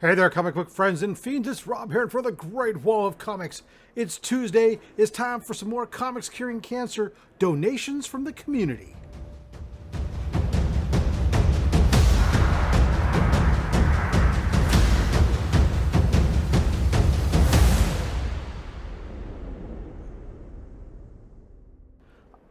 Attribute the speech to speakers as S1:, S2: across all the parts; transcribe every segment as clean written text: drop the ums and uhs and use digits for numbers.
S1: Hey there, comic book friends and fiends. It's Rob here for the Great Wall of Comics. It's Tuesday. It's time for some more Comics Curing Cancer donations from the community.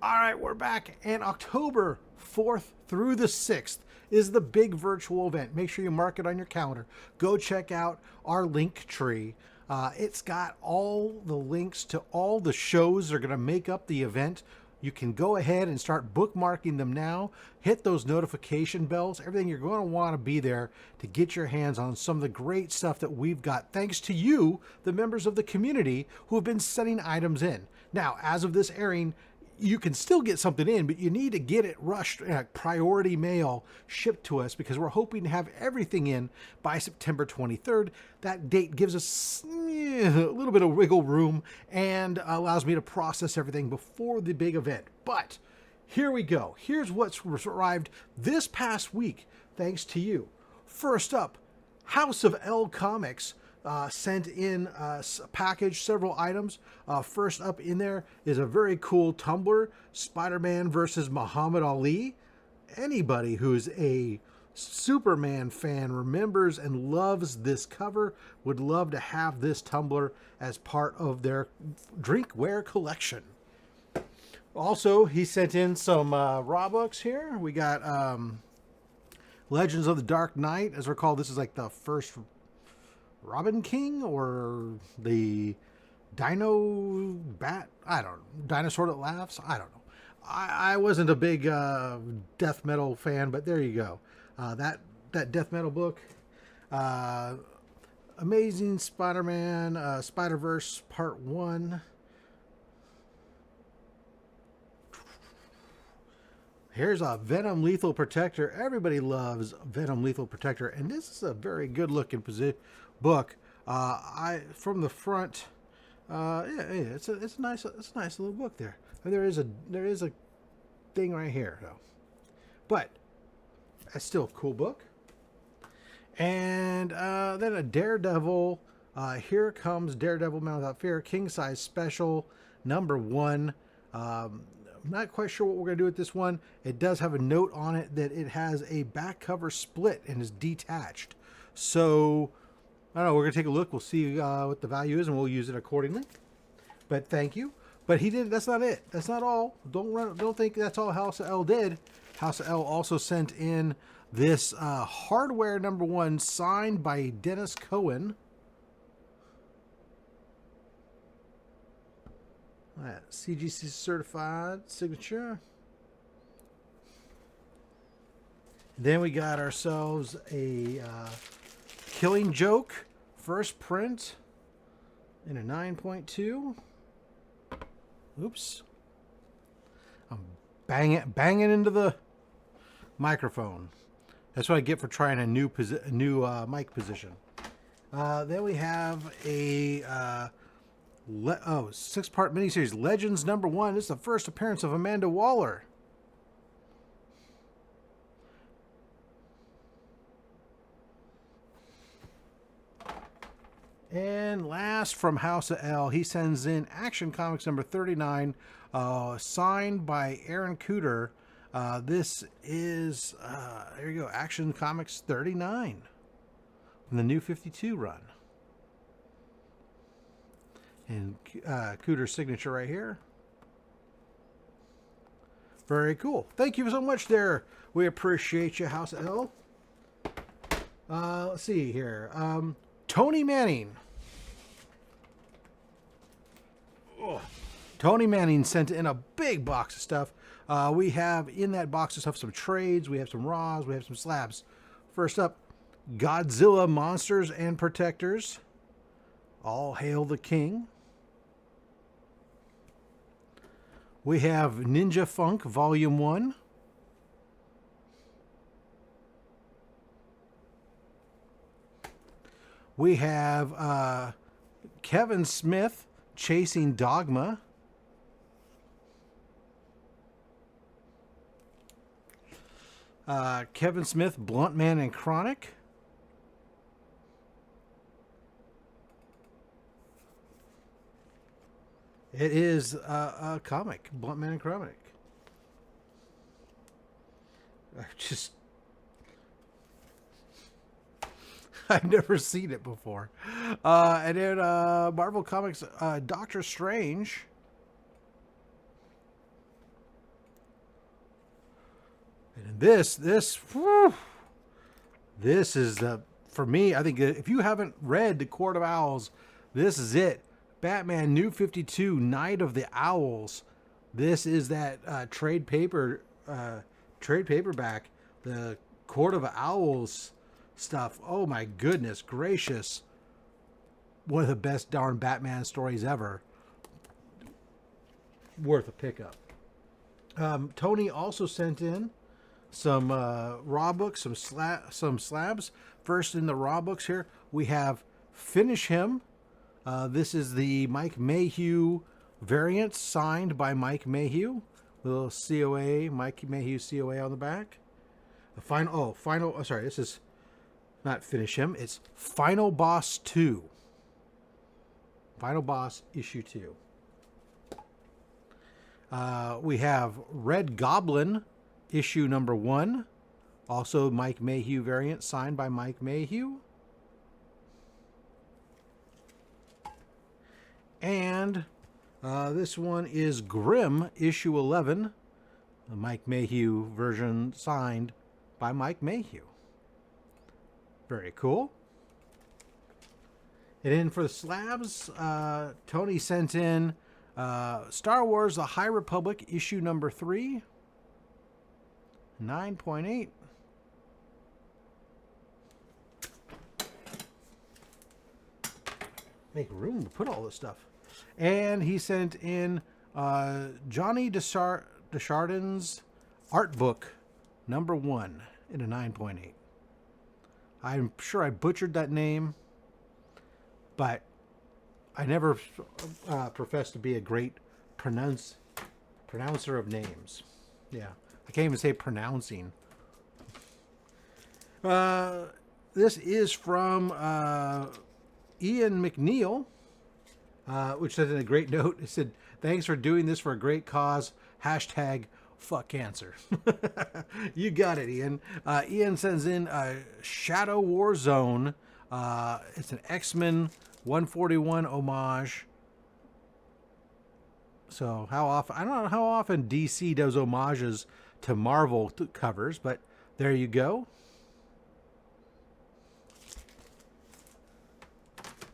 S1: All right, we're back, and October 4th through the 6th is the big virtual event. Make sure you mark it on your calendar. Go check out our link tree. It's got all the links to all the shows that are going to make up the event. You can go ahead and start bookmarking them now. Hit those notification bells. Everything you're going to want to be there to get your hands on some of the great stuff that we've got, thanks to you, the members of the community, who have been sending items in. Now, as of this airing, you can still get something in, but you need to get it rushed, priority mail shipped to us, because we're hoping to have everything in by September 23rd. That date gives us a little bit of wiggle room and allows me to process everything before the big event. But here we go. Here's what's arrived this past week, thanks to you. First up, House of L Comics sent in a package, several items. First up in there is a very cool tumbler, Spider-Man versus Muhammad Ali. Anybody who's a Superman fan remembers and loves this cover would love to have this tumbler as part of their drinkware collection. Also, he sent in some raw books here. We got Legends of the Dark Knight. As recall, this is like the first Robin King or the Dino Bat? I don't know. Dinosaur That Laughs? I don't know. I wasn't a big death metal fan, but there you go. That death metal book. Amazing Spider-Man, Spider-Verse Part 1. Here's a Venom Lethal Protector. Everybody loves Venom Lethal Protector, and this is a very good looking book. From the front, it's a nice little book there. There is a thing right here though, but it's still a cool book. And then a Daredevil. Here comes Daredevil Man Without Fear, king size special, #1. I'm not quite sure what we're going to do with this one. It does have a note on it that it has a back cover split and is detached. So, I don't know, we're going to take a look. We'll see what the value is, and we'll use it accordingly. But thank you. But that's not it. That's not all. Don't think that's all House of L did. House of L also sent in this hardware #1 signed by Dennis Cohen. CGC certified signature. Then we got ourselves a Killing Joke first print in a 9.2. Oops. I'm banging into the microphone. That's what I get for trying a new mic position. Then we have a 6-part miniseries, Legends #1. This is the first appearance of Amanda Waller. And last, from House of L, he sends in Action Comics #39, signed by Aaron Cooter. This is, there you go, Action Comics 39 from the New 52 run. And Cooter's signature right here. Very cool. Thank you so much there. We appreciate you, House of L. Let's see here. Tony Manning. Oh. Tony Manning sent in a big box of stuff. We have in that box of stuff some trades. We have some raws. We have some slabs. First up, Godzilla Monsters and Protectors. All Hail the King. We have Ninja Funk Volume 1. We have Kevin Smith, Chasing Dogma. Kevin Smith, Blunt Man and Chronic. It is a comic, Blunt Man comic. I've never seen it before. And then Marvel Comics, Doctor Strange. And whew, this is the, for me, I think if you haven't read The Court of Owls, this is it. Batman New 52, Night of the Owls. This is that trade paperback, the Court of Owls stuff. Oh my goodness gracious. One of the best darn Batman stories ever. Worth a pickup. Tony also sent in some raw books, some slabs. First in the raw books here, we have Finish Him. This is the Mike Mayhew variant signed by Mike Mayhew. Little COA, Mike Mayhew COA on the back. This is not Finish Him. It's Final Boss 2. Final Boss issue 2. We have Red Goblin issue number 1. Also Mike Mayhew variant signed by Mike Mayhew. And this one is Grimm issue 11. The Mike Mayhew version signed by Mike Mayhew. Very cool. And then for the slabs, Tony sent in Star Wars The High Republic issue number 3. 9.8. Make room to put all this stuff. And he sent in Johnny Desjardins art book number 1 in a 9.8. I'm sure I butchered that name, but I never professed to be a great pronouncer of names. Yeah, I can't even say pronouncing. This is from Ian McNeil, which said in a great note, it said, "Thanks for doing this for a great cause. Hashtag fuck cancer." You got it, Ian. Ian sends in Shadow War Zone. It's an X-Men 141 homage. So how often, I don't know how often DC does homages to Marvel covers, but there you go.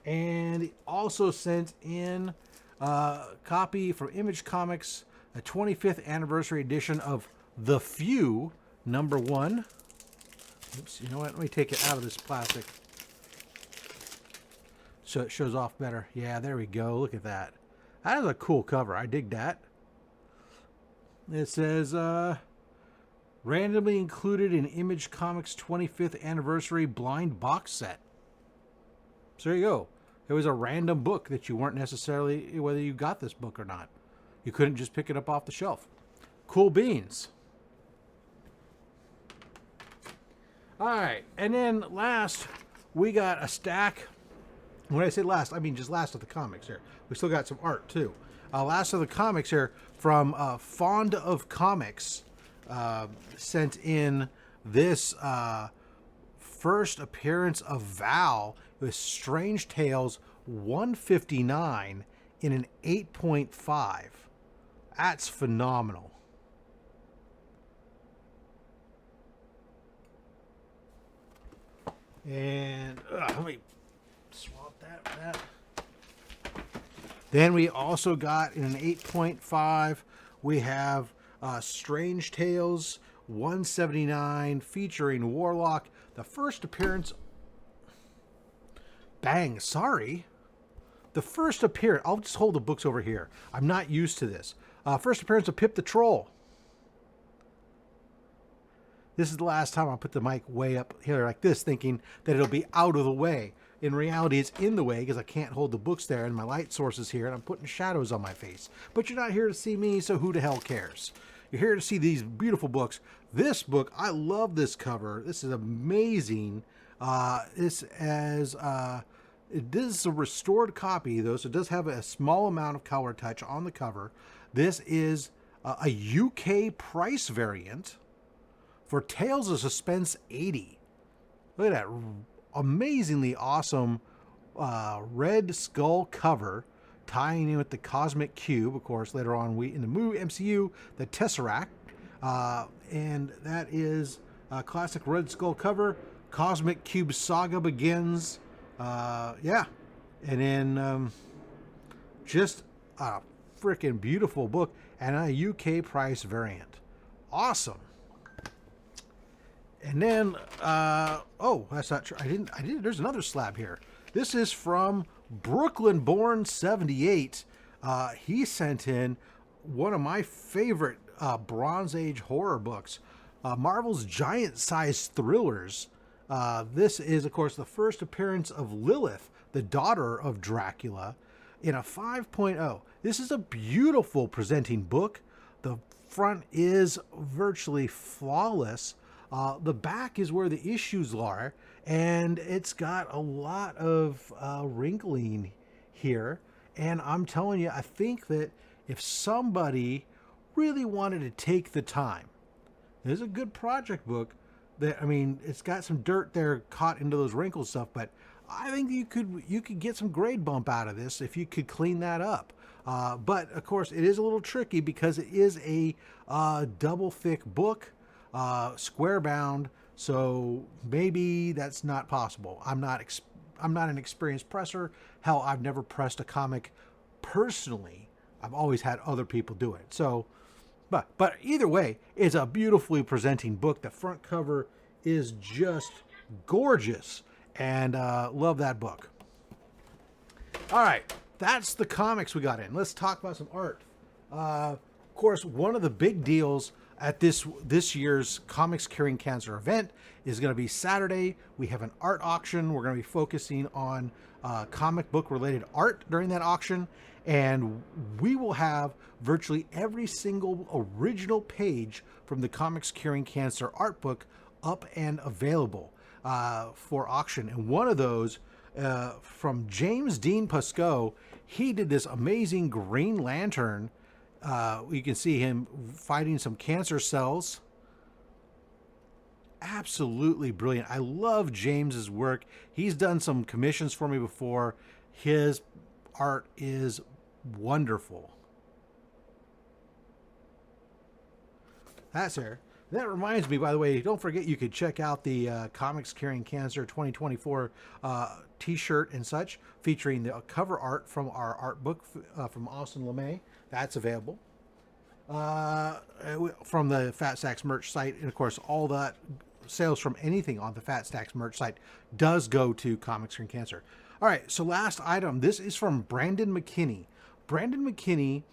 S1: And he also sent in a copy from Image Comics, a 25th anniversary edition of The Few, number 1. Oops, you know what? Let me take it out of this plastic so it shows off better. Yeah, there we go. Look at that. That is a cool cover. I dig that. It says, randomly included in Image Comics 25th anniversary blind box set. So there you go. It was a random book that you weren't necessarily, whether you got this book or not. You couldn't just pick it up off the shelf. Cool beans. All right. And then last, we got a stack. When I say last, I mean just last of the comics here. We still got some art too. Last of the comics here from Fond of Comics sent in this first appearance of Val with Strange Tales 159 in an 8.5. That's phenomenal. And let me swap that with that. Then we also got in an 8.5, we have Strange Tales 179 featuring Warlock. The first appearance... Bang, sorry. The first appearance... I'll just hold the books over here. I'm not used to this. First appearance of Pip the Troll. This is the last time I put the mic way up here like this, thinking that it'll be out of the way. In reality, it's in the way because I can't hold the books there and my light source is here and I'm putting shadows on my face. But you're not here to see me, so who the hell cares? You're here to see these beautiful books. This book, I love this cover. This is amazing. This is This is a restored copy, though, so it does have a small amount of color touch on the cover. This is a UK price variant for Tales of Suspense 80. Look at that amazingly awesome Red Skull cover, tying in with the Cosmic Cube. Of course, later on in the movie MCU, the Tesseract, and that is a classic Red Skull cover. Cosmic Cube saga begins. Yeah, and then just a freaking beautiful book and a UK price variant. Awesome. And then, oh, that's not true. I didn't. There's another slab here. This is from Brooklyn Born 78. He sent in one of my favorite Bronze Age horror books, Marvel's giant-sized thrillers. This is, of course, the first appearance of Lilith, the daughter of Dracula, in a 5.0. This is a beautiful presenting book. The front is virtually flawless. The back is where the issues are, and it's got a lot of wrinkling here. And I'm telling you, I think that if somebody really wanted to take the time, it's a good project book. That, I mean, it's got some dirt there caught into those wrinkles stuff, but I think you could get some grade bump out of this if you could clean that up. But of course, it is a little tricky because it is a double thick book, square bound. So maybe that's not possible. I'm not an experienced presser. Hell, I've never pressed a comic personally. I've always had other people do it. So, but either way, it's a beautifully presenting book. The front cover is just gorgeous, and love that book. All right, that's the comics we got in. Let's talk about some art. Of course, one of the big deals at this year's Comics Curing Cancer event is going to be Saturday. We have an art auction. We're going to be focusing on comic book related art during that auction, and we will have virtually every single original page from the Comics Curing Cancer art book up and available for auction. And one of those from James Dean Pascoe, he did this amazing Green Lantern. You can see him fighting some cancer cells. Absolutely brilliant. I love James's work. He's done some commissions for me before. His art is wonderful. That's there. That reminds me, by the way, don't forget you could check out the Comics Curing Cancer 2024 t-shirt and such, featuring the cover art from our art book from Austin LeMay. That's available from the FatStax merch site. And of course, all that sales from anything on the FatStax merch site does go to Comics Curing Cancer. All right, so last item. This is from Brandon McKinney. Brandon McKinney,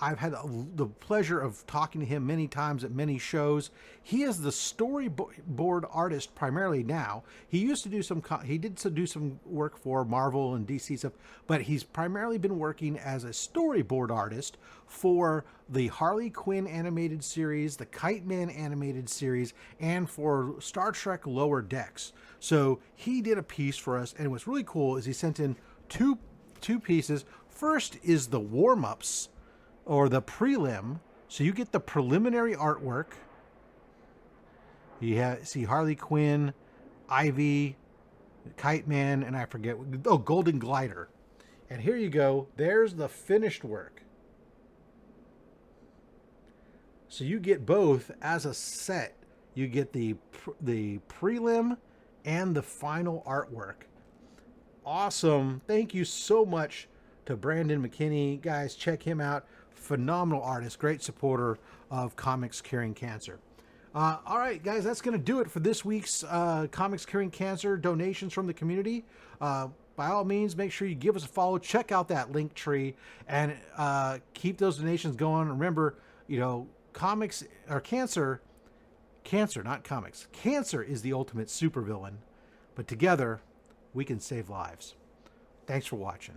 S1: I've had the pleasure of talking to him many times at many shows. He is the storyboard artist primarily now. He used to do some work for Marvel and DC stuff, but he's primarily been working as a storyboard artist for the Harley Quinn animated series, the Kite Man animated series, and for Star Trek Lower Decks. So he did a piece for us, and what's really cool is he sent in two pieces. First is the warm-ups, or the prelim. So you get the preliminary artwork. You see Harley Quinn, Ivy, Kite Man, and I forget. Oh, Golden Glider. And here you go. There's the finished work. So you get both as a set. You get the prelim and the final artwork. Awesome. Thank you so much to Brandon McKinney. Guys, check him out. Phenomenal artist, great supporter of Comics Curing Cancer. All right, guys, that's going to do it for this week's Comics Curing Cancer donations from the community. By all means, make sure you give us a follow. Check out that link tree and keep those donations going. Remember, comics or cancer, not comics. Cancer is the ultimate supervillain, but together we can save lives. Thanks for watching.